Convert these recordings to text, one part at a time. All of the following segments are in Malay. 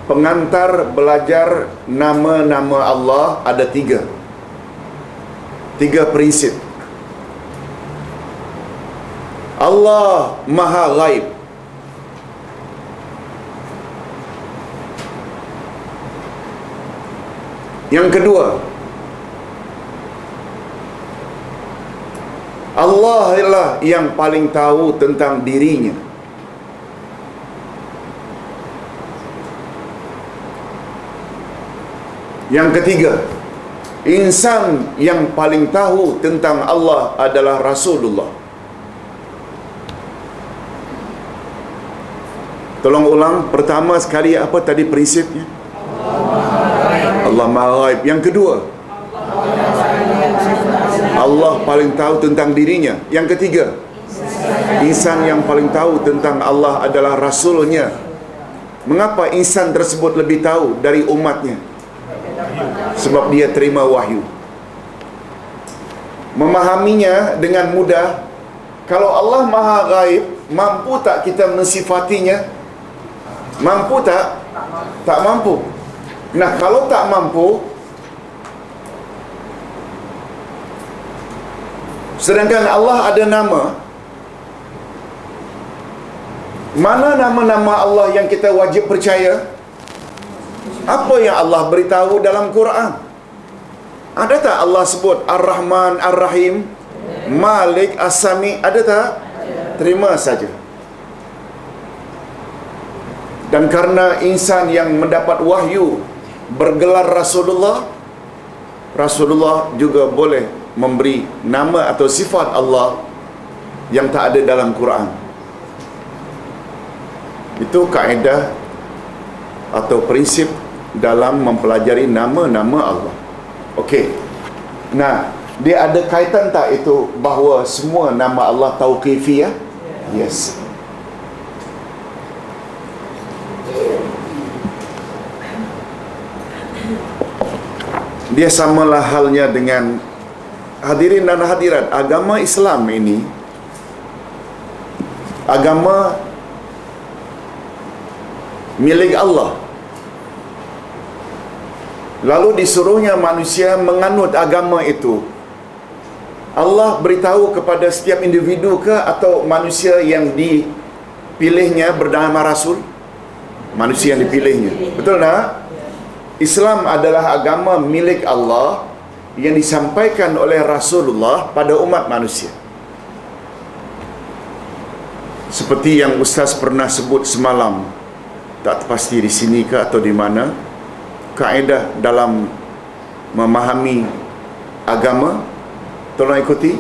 pengantar belajar nama-nama Allah ada tiga prinsip. Allah Maha Ghaib. Yang kedua, Allah ialah yang paling tahu tentang dirinya. Yang ketiga, insan yang paling tahu tentang Allah adalah Rasulullah. Tolong ulang, pertama sekali apa tadi prinsipnya? Allah Maha Ghaib. Yang kedua, Allah paling tahu tentang dirinya. Yang ketiga, insan yang paling tahu tentang Allah adalah Rasulnya. Mengapa insan tersebut lebih tahu dari umatnya? Sebab dia terima wahyu. Memahaminya dengan mudah. Kalau Allah Maha Ghaib, mampu tak kita mensifatinya? Mampu tak? Tak mampu. Nah, kalau tak mampu, sedangkan Allah ada nama, mana nama-nama Allah yang kita wajib percaya? Apa yang Allah beritahu dalam Quran? Ada tak Allah sebut Ar-Rahman, Ar-Rahim, Malik, As-Sami? Ada tak? Terima saja. Dan karena insan yang mendapat wahyu bergelar Rasulullah, Rasulullah juga boleh memberi nama atau sifat Allah yang tak ada dalam Quran. Itu kaedah atau prinsip dalam mempelajari nama-nama Allah. Okey. Nah, dia ada kaitan tak itu bahawa semua nama Allah tauqifiyah? Yes. Dia samalah halnya dengan hadirin dan hadirat, agama Islam ini agama milik Allah. Lalu disuruhnya manusia menganut agama itu. Allah beritahu kepada setiap individu ke atau manusia yang dipilihnya bernama Rasul? Manusia yang dipilihnya. Betul tak? Islam adalah agama milik Allah yang disampaikan oleh Rasulullah pada umat manusia. Seperti yang Ustaz pernah sebut semalam, tak pasti di sini ke atau di mana, kaedah dalam memahami agama, tolong ikuti.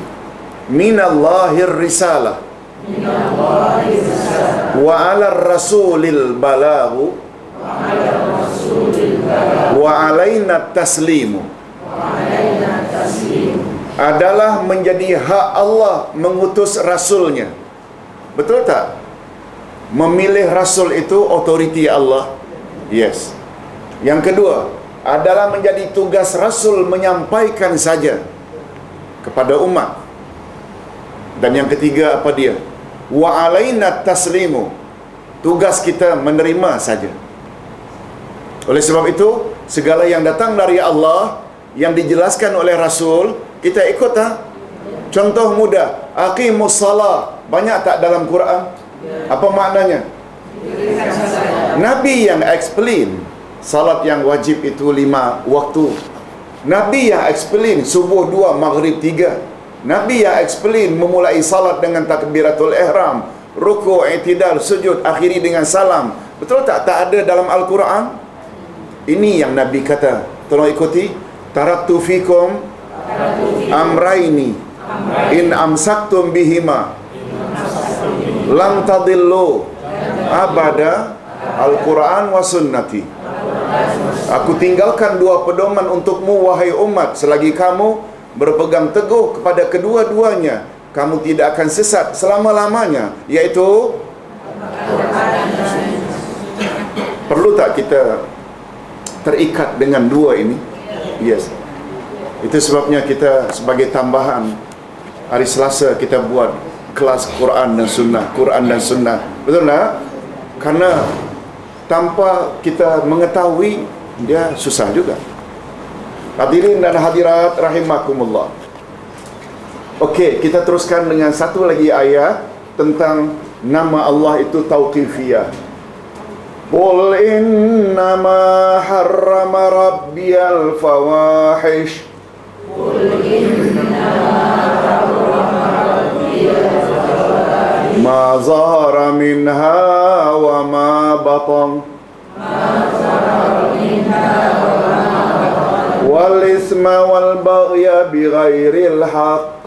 Minallahir risalah wa 'alar rasulil balaghu wa 'alaina taslimu. Adalah menjadi hak Allah mengutus Rasulnya. Betul tak? Memilih Rasul itu otoriti Allah. Yes. Yang kedua, adalah menjadi tugas Rasul menyampaikan saja kepada umat. Dan yang ketiga apa dia? Wa 'alaina taslimu. Tugas kita menerima saja. Oleh sebab itu, segala yang datang dari Allah yang dijelaskan oleh Rasul, kita ikut tak? Contoh mudah, aqimus salah. Banyak tak dalam Quran? Apa maknanya? Nabi yang explain salat yang wajib itu 5 waktu. Nabi yang explain subuh 2, maghrib 3. Nabi yang explain memulai salat dengan takbiratul ihram, rukuk, i'tidal, sujud, akhiri dengan salam. Betul tak? Tak ada dalam Al-Quran. Ini yang Nabi kata. Tolong ikuti. Taraktu fikum amraini in amsaktum bihima lam tadillu abada Al-Quran wa sunnati. Aku tinggalkan 2 pedoman untukmu wahai umat, selagi kamu berpegang teguh kepada kedua-duanya, kamu tidak akan sesat selama-lamanya, iaitu perlu tak kita terikat dengan 2 ini? Yes. Itu sebabnya kita sebagai tambahan hari Selasa kita buat kelas Quran dan Sunnah. Quran dan Sunnah. Betul tak? Karena tanpa kita mengetahui, dia susah juga. Hadirin dan hadirat rahimakumullah. Okey, kita teruskan dengan satu lagi ayat tentang nama Allah itu tauqifiyah. Qul innama harrama rabbiyal fawahish. Qul innama harrama rabbiyal fawahish. Ma zahara minha wa ma batan. Wal isma wal baghya bighairil haqq.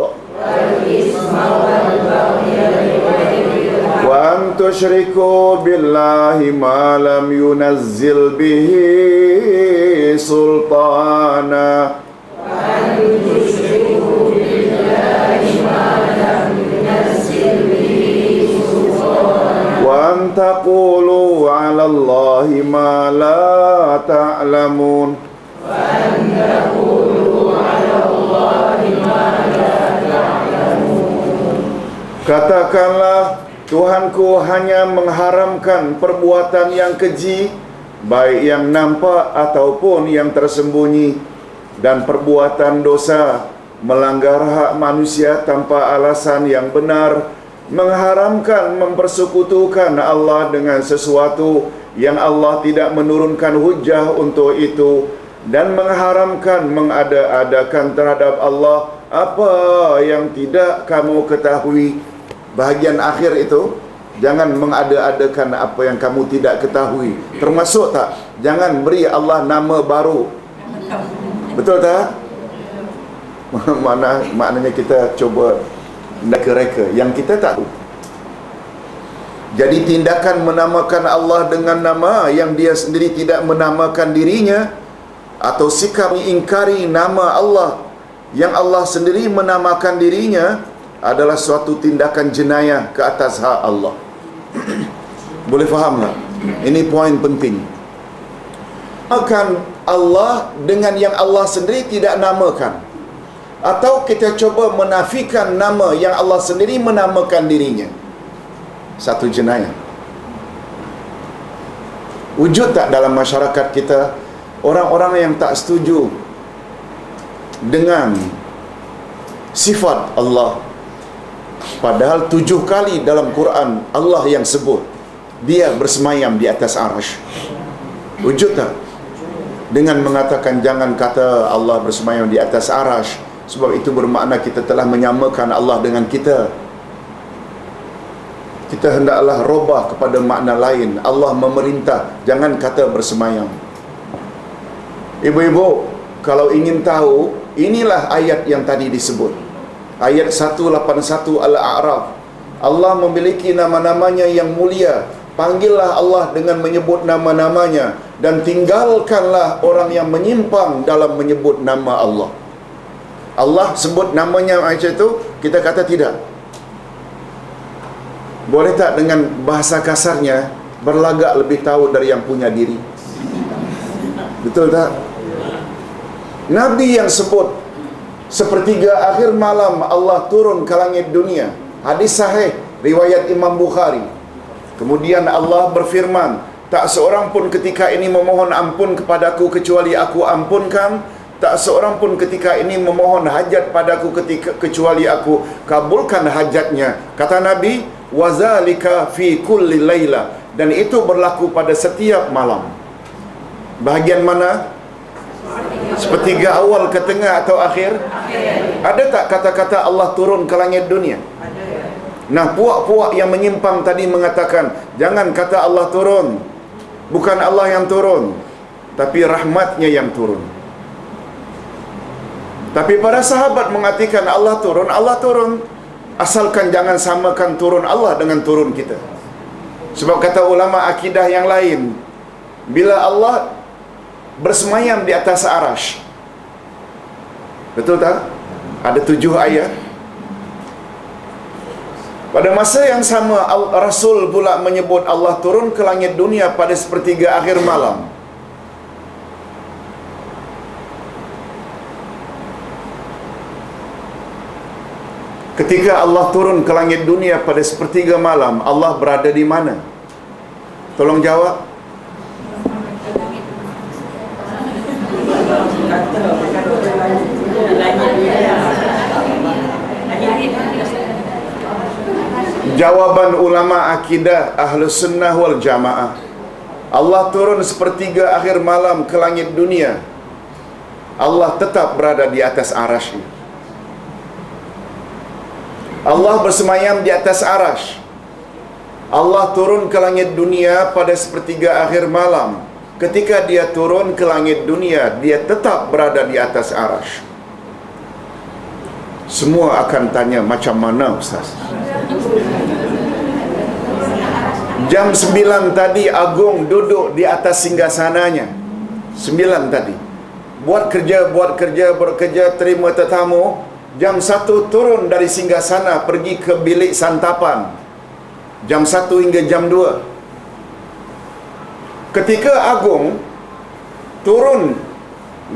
Wa an tusyriku billahi ma lam yunazzil bihi sultana. Wa an taqulu 'ala Allahi ma la ta'lamun. Katakanlah, Tuhanku hanya mengharamkan perbuatan yang keji, baik yang nampak ataupun yang tersembunyi, dan perbuatan dosa, melanggar hak manusia tanpa alasan yang benar, mengharamkan mempersekutukan Allah dengan sesuatu yang Allah tidak menurunkan hujah untuk itu, dan mengharamkan mengada-adakan terhadap Allah apa yang tidak kamu ketahui. Bahagian akhir itu, jangan mengada-adakan apa yang kamu tidak ketahui. Termasuk tak? Jangan beri Allah nama baru. Betul tak? Maknanya kita cuba reka-reka yang kita tak tahu. Jadi tindakan menamakan Allah dengan nama yang dia sendiri tidak menamakan dirinya, atau sikap mengingkari nama Allah yang Allah sendiri menamakan dirinya, adalah suatu tindakan jenayah ke atas hak Allah. Boleh faham tak? Ini poin penting. Namakan Allah dengan yang Allah sendiri tidak namakan, atau kita coba menafikan nama yang Allah sendiri menamakan dirinya, satu jenayah. Wujud tak dalam masyarakat kita orang-orang yang tak setuju dengan sifat Allah, padahal 7 kali dalam Quran Allah yang sebut dia bersemayam di atas arasy? Wujud tak? Dengan mengatakan jangan kata Allah bersemayam di atas arasy, sebab itu bermakna kita telah menyamakan Allah dengan kita. Kita hendaklah robah kepada makna lain. Allah memerintah jangan kata bersemayam. Ibu-ibu, kalau ingin tahu, inilah ayat yang tadi disebut. Ayat 181 Al-A'raf. Allah memiliki nama-namanya yang mulia. Panggillah Allah dengan menyebut nama-namanya, dan tinggalkanlah orang yang menyimpang dalam menyebut nama Allah. Allah sebut namanya macam itu, kita kata tidak. Boleh tak dengan bahasa kasarnya, berlagak lebih tahu dari yang punya diri? Betul tak? Nabi yang sebut sepertiga akhir malam Allah turun ke langit dunia, hadis sahih riwayat Imam Bukhari. Kemudian Allah berfirman, tak seorang pun ketika ini memohon ampun kepadaku kecuali aku ampunkan, tak seorang pun ketika ini memohon hajat padaku kecuali aku kabulkan hajatnya. Kata Nabi, wazalika fi kulli laila, dan itu berlaku pada setiap malam. Bahagian mana? Sepertiga awal, ke tengah, atau akhir? Ada tak kata-kata Allah turun ke langit dunia? Nah, puak-puak yang menyimpang tadi mengatakan jangan kata Allah turun. Bukan Allah yang turun, tapi rahmatnya yang turun. Tapi para sahabat mengatakan Allah turun, Allah turun. Asalkan jangan samakan turun Allah dengan turun kita. Sebab kata ulama akidah yang lain, bila Allah bersemayam di atas arasy, betul tak? Ada 7 ayat. Pada masa yang sama Rasul pula menyebut Allah turun ke langit dunia pada sepertiga akhir malam. Ketika Allah turun ke langit dunia pada sepertiga malam, Allah berada di mana? Tolong jawab. Jawaban ulama akidah Ahlus Sunnah wal Jamaah, Allah turun sepertiga akhir malam ke langit dunia. Allah tetap berada di atas arasy. Allah bersemayam di atas arasy. Allah turun ke langit dunia pada sepertiga akhir malam. Ketika dia turun ke langit dunia, dia tetap berada di atas arasy. Semua akan tanya, macam mana Ustaz? Jam 9 tadi Agung duduk di atas singgasananya. 9 tadi. Buat kerja, terima tetamu. Jam 1 turun dari singgasana pergi ke bilik santapan. Jam 1 hingga jam 2. Ketika Agung turun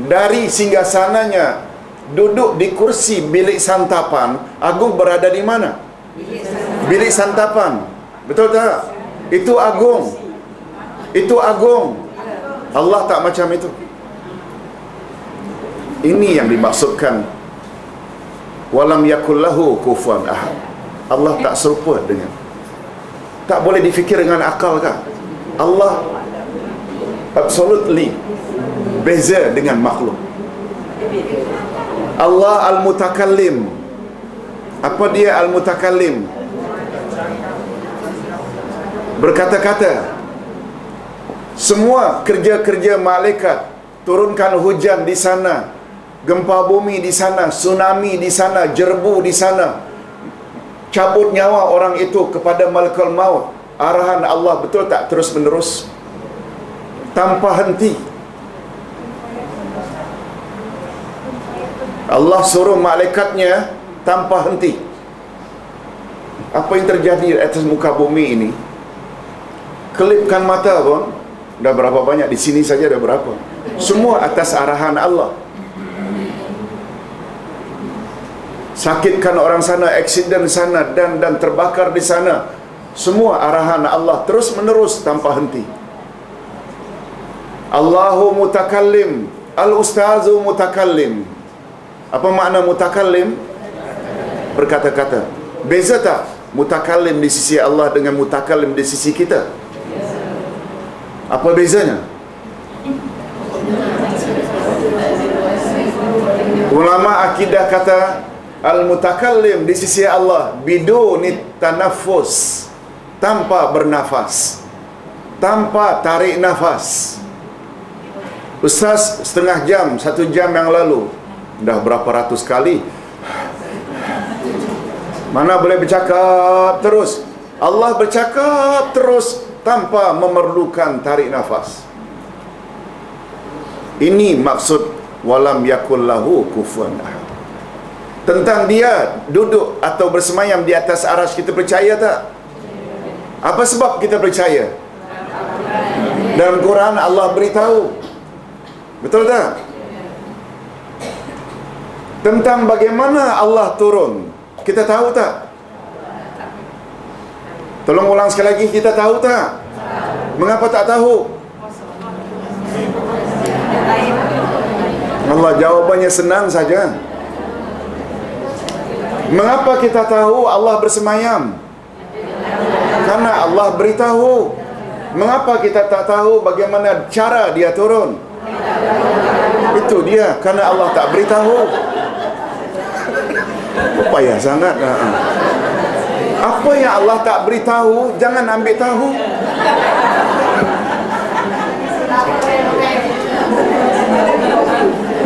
dari singgasananya, duduk di kursi bilik santapan, Agung berada di mana? Bilik santapan. Betul tak? Itu Agung. Itu Agung. Allah tak macam itu. Ini yang dimaksudkan walam yakul lahu kufuwan ahad. Allah tak serupa dengan, tak boleh difikir dengan akal kah? Allah absolutely beza dengan makhluk. Allah al-mutakallim. Apa dia al-mutakallim? Berkata-kata. Semua kerja-kerja malaikat, turunkan hujan di sana, gempa bumi di sana, tsunami di sana, jerbu di sana, cabut nyawa orang itu kepada malakul maut. Arahan Allah betul tak terus menerus, tanpa henti. Allah suruh malaikatnya tanpa henti. Apa yang terjadi di atas muka bumi ini, kelipkan mata pun dah berapa banyak, di sini saja dah berapa. Semua atas arahan Allah. Sakitkan orang sana, aksiden sana, dan terbakar di sana, semua arahan Allah terus menerus tanpa henti. Allahu mutakallim, al-ustazu mutakallim. Apa makna mutakallim? Berkata-kata. Beza tak mutakallim di sisi Allah dengan mutakallim di sisi kita? Apa bezanya? Ulama akidah kata al-mutakallim di sisi Allah biduni tanaffus, tanpa bernafas, tanpa tarik nafas. Ustaz, setengah jam, 1 jam yang lalu dah berapa ratus kali, mana boleh bercakap terus? Allah bercakap terus tanpa memerlukan tarik nafas. Ini maksud walam yakul lahu kufuwan ahad. Tentang dia duduk atau bersemayam di atas arasy, kita percaya tak? Apa sebab kita percaya? Dalam Quran Allah beritahu. Betul tak? Tentang bagaimana Allah turun, kita tahu tak? Tolong ulang sekali lagi, kita tahu tak? Mengapa tak tahu? Allah jawabannya senang saja. Mengapa kita tahu Allah bersemayam? Karena Allah beritahu. Mengapa kita tak tahu bagaimana cara dia turun? Itu dia, karena Allah tak beritahu. Payah sangat. Apa yang Allah tak beritahu, jangan ambil tahu.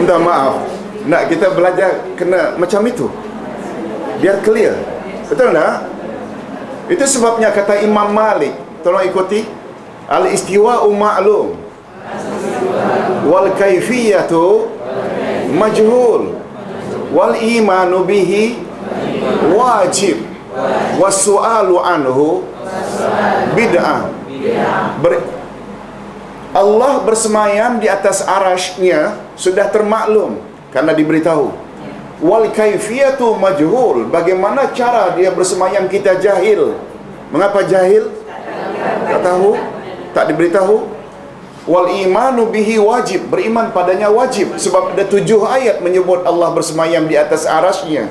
Minta maaf, nak kita belajar kena macam itu, biar clear. Betul tak? Itu sebabnya kata Imam Malik, tolong ikuti, al-istiwa'u ma'lum wal kaifiyatu majhul wal imanu bihi wajib was-su'alu anhu bid'ah. Allah bersemayam di atas arasy-Nya sudah termaklum karena diberitahu. Wal kaifiyatu majhul, bagaimana cara dia bersemayam kita jahil. Mengapa jahil? Tak tahu, tak diberitahu. Wal imanu bihi wajib, beriman padanya wajib. Sebab ada 7 ayat menyebut Allah bersemayam di atas arasy-Nya.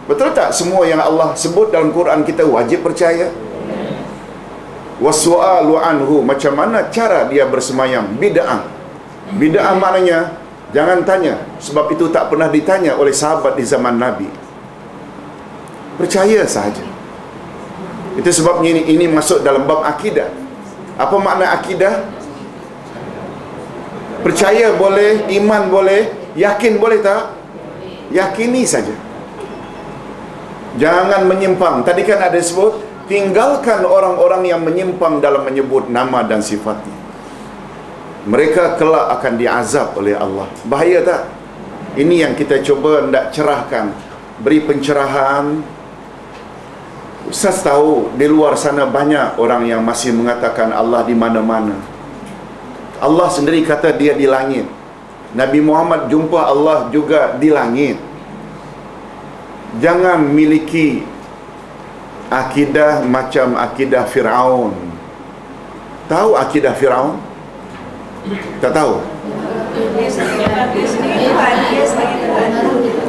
Betul tak semua yang Allah sebut dalam Quran kita wajib percaya? Wasu'alu anhu, macam mana cara dia bersemayam? Bid'ah. Bid'ah maknanya jangan tanya, sebab itu tak pernah ditanya oleh sahabat di zaman Nabi. Percaya sahaja. Itu sebabnya ini masuk dalam bab akidah. Apa makna akidah? Percaya boleh, iman boleh, yakin boleh tak? Yakini saja. Jangan menyimpang. Tadi kan ada sebut, tinggalkan orang-orang yang menyimpang dalam menyebut nama dan sifatnya. Mereka kelak akan diazab oleh Allah. Bahaya tak? Ini yang kita cuba hendak cerahkan, beri pencerahan. Ustaz tahu di luar sana banyak orang yang masih mengatakan Allah di mana-mana. Allah sendiri kata dia di langit. Nabi Muhammad jumpa Allah juga di langit. Jangan miliki akidah macam akidah Fir'aun. Tahu akidah Fir'aun? Tak tahu?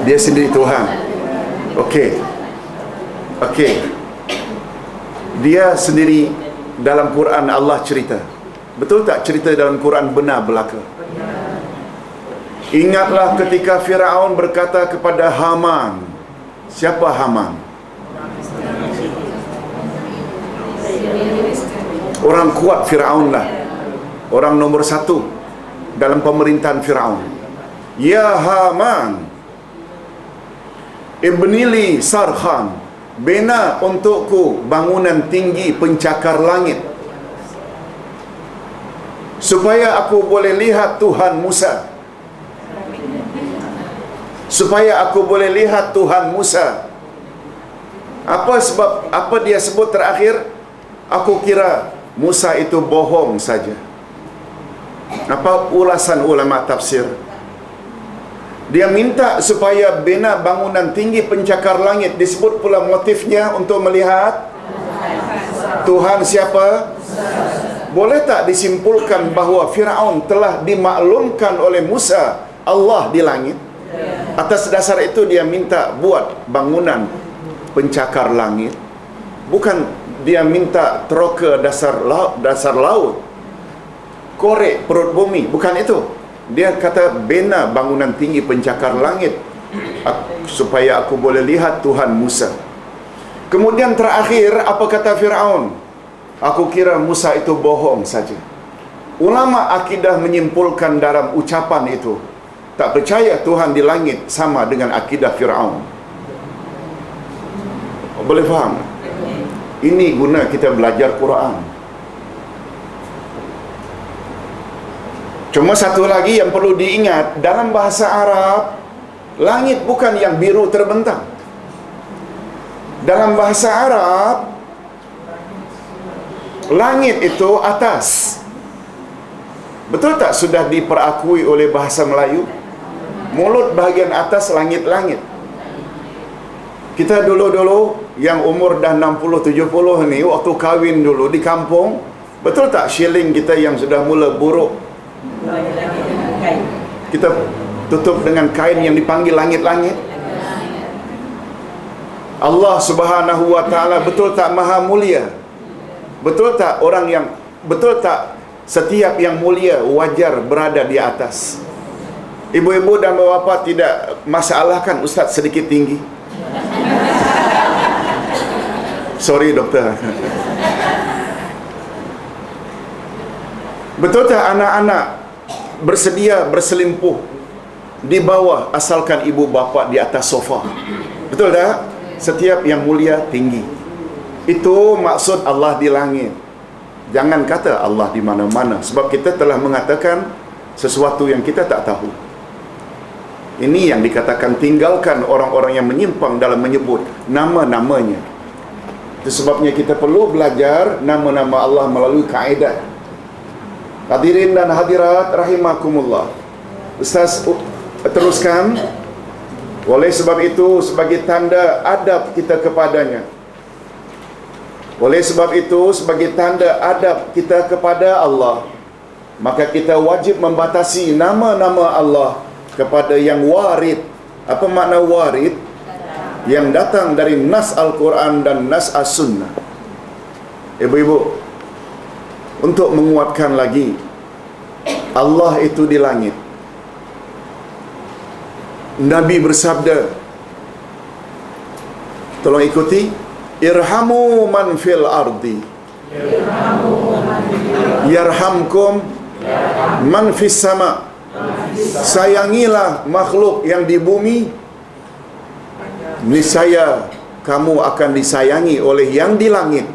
Dia sendiri Tuhan. Okey. Okey. Dia sendiri dalam Quran Allah cerita. Betul tak cerita dalam Quran benar belaka? Ingatlah ketika Firaun berkata kepada Haman. Siapa Haman? Orang kuat Firaun lah. Orang nombor 1 dalam pemerintahan Firaun. Ya Haman, ibnili sarhan, bina untukku bangunan tinggi pencakar langit, supaya aku boleh lihat Tuhan Musa. Supaya aku boleh lihat Tuhan Musa. Apa sebab, apa dia sebut terakhir? Aku kira Musa itu bohong saja. Apa ulasan ulama tafsir? Dia minta supaya bina bangunan tinggi pencakar langit. Disebut pula motifnya untuk melihat Tuhan siapa? Boleh tak disimpulkan bahawa Firaun telah dimaklumkan oleh Musa Allah di langit? Atas dasar itu dia minta buat bangunan pencakar langit. Bukan dia minta teroka dasar laut, korek perut bumi. Bukan itu. Dia kata bina bangunan tinggi pencakar langit supaya aku boleh lihat Tuhan Musa. Kemudian terakhir apa kata Firaun? Aku kira Musa itu bohong saja. Ulama akidah menyimpulkan dalam ucapan itu, tak percaya Tuhan di langit sama dengan akidah Firaun. Boleh faham? Ini guna kita belajar Quran. Cuma satu lagi yang perlu diingat, dalam bahasa Arab, langit bukan yang biru terbentang. Dalam bahasa Arab, langit itu atas. Betul tak sudah diperakui oleh bahasa Melayu? Mulut bahagian atas, langit-langit. Kita dulu-dulu yang umur dah 60-70 ni, waktu kahwin dulu di kampung, betul tak shilling kita yang sudah mula buruk, kita tutup dengan kain yang dipanggil langit-langit? Allah Subhanahu wa ta'ala betul tak maha mulia? Betul tak orang yang, betul tak setiap yang mulia wajar berada di atas? Ibu-ibu dan bapa tidak masalahkan ustaz sedikit tinggi? Sorry doktor. Betul tak anak-anak bersedia berselimpuh di bawah asalkan ibu bapa di atas sofa? Betul tak? Setiap yang mulia tinggi. Itu maksud Allah di langit. Jangan kata Allah di mana-mana, sebab kita telah mengatakan sesuatu yang kita tak tahu. Ini yang dikatakan tinggalkan orang-orang yang menyimpang dalam menyebut nama-namanya. Itu sebabnya kita perlu belajar nama-nama Allah melalui kaedah. Hadirin dan hadirat rahimakumullah. Ustaz teruskan. Oleh sebab itu, sebagai tanda adab kita kepadanya, oleh sebab itu, sebagai tanda adab kita kepada Allah, maka kita wajib membatasi nama-nama Allah kepada yang warid. Apa makna warid? Yang datang dari nas Al-Quran dan nas As-Sunnah. Ibu-ibu, untuk menguatkan lagi, Allah itu di langit. Nabi bersabda, tolong ikuti, irhamu man fil ardi yarhamkum man fis sama. Sayangilah makhluk yang di bumi, niscaya kamu akan disayangi oleh yang di langit.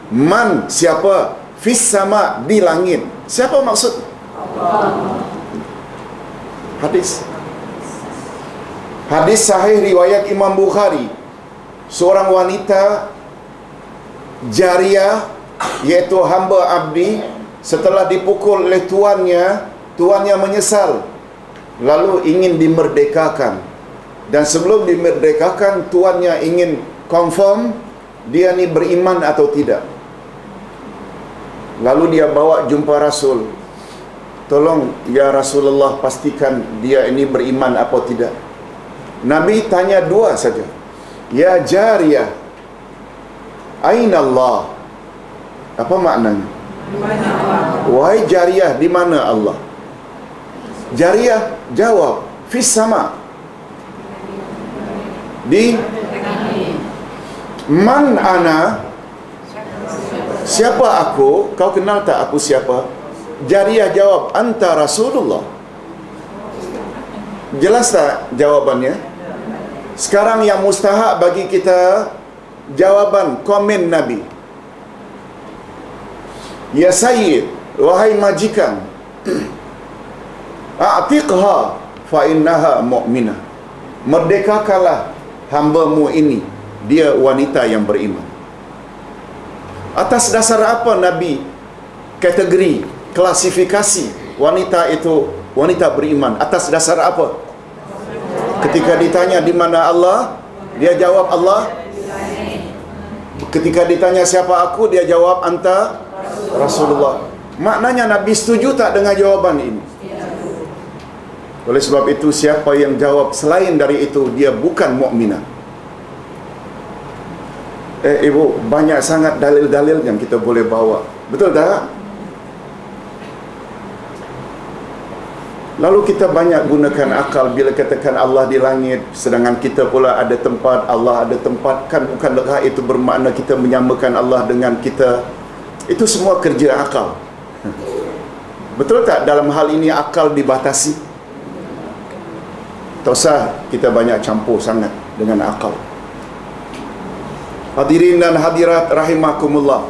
Man, siapa? Fis sama, di langit. Siapa maksud? Hadis sahih riwayat Imam Bukhari. Seorang wanita jariah, iaitu hamba abdi, setelah dipukul oleh tuannya menyesal, lalu ingin dimerdekakan. Dan sebelum dimerdekakan, tuannya ingin confirm dia ni beriman atau tidak. Lalu dia bawa jumpa Rasul. Tolong ya Rasulullah, pastikan dia ini beriman atau tidak. Nabi tanya dua saja. Ya jariyah, aina Allah? Apa maknanya? Wahai jariyah, di mana Allah? Jariyah jawab, fis sama. Di man ana? Siapa aku? Kau kenal tak aku siapa? Jariyah jawab, anta Rasulullah. Jelas tak jawabannya? Sekarang yang mustahak bagi kita jawaban komen Nabi. Ya Sayyid, wahai majikan, a'tiqha fa innaha mu'minah. Merdekakanlah hambamu ini, dia wanita yang beriman. Atas dasar apa Nabi kategori, klasifikasi wanita itu wanita beriman? Atas dasar apa? Ketika ditanya di mana Allah, dia jawab Allah. Ketika ditanya siapa aku, dia jawab anta Rasulullah. Maknanya Nabi setuju tak dengan jawaban ini? Oleh sebab itu, siapa yang jawab selain dari itu, dia bukan mukminah. Ibu, banyak sangat dalil-dalil yang kita boleh bawa. Betul tak? Lalu kita banyak gunakan akal bila katakan Allah di langit, sedangkan kita pula ada tempat, Allah ada tempat. Kan bukankah itu bermakna kita menyamakan Allah dengan kita? Itu semua kerja akal. Betul tak dalam hal ini akal dibatasi? Tak usah kita banyak campur sangat dengan akal. Hadirin dan hadirat rahimakumullah.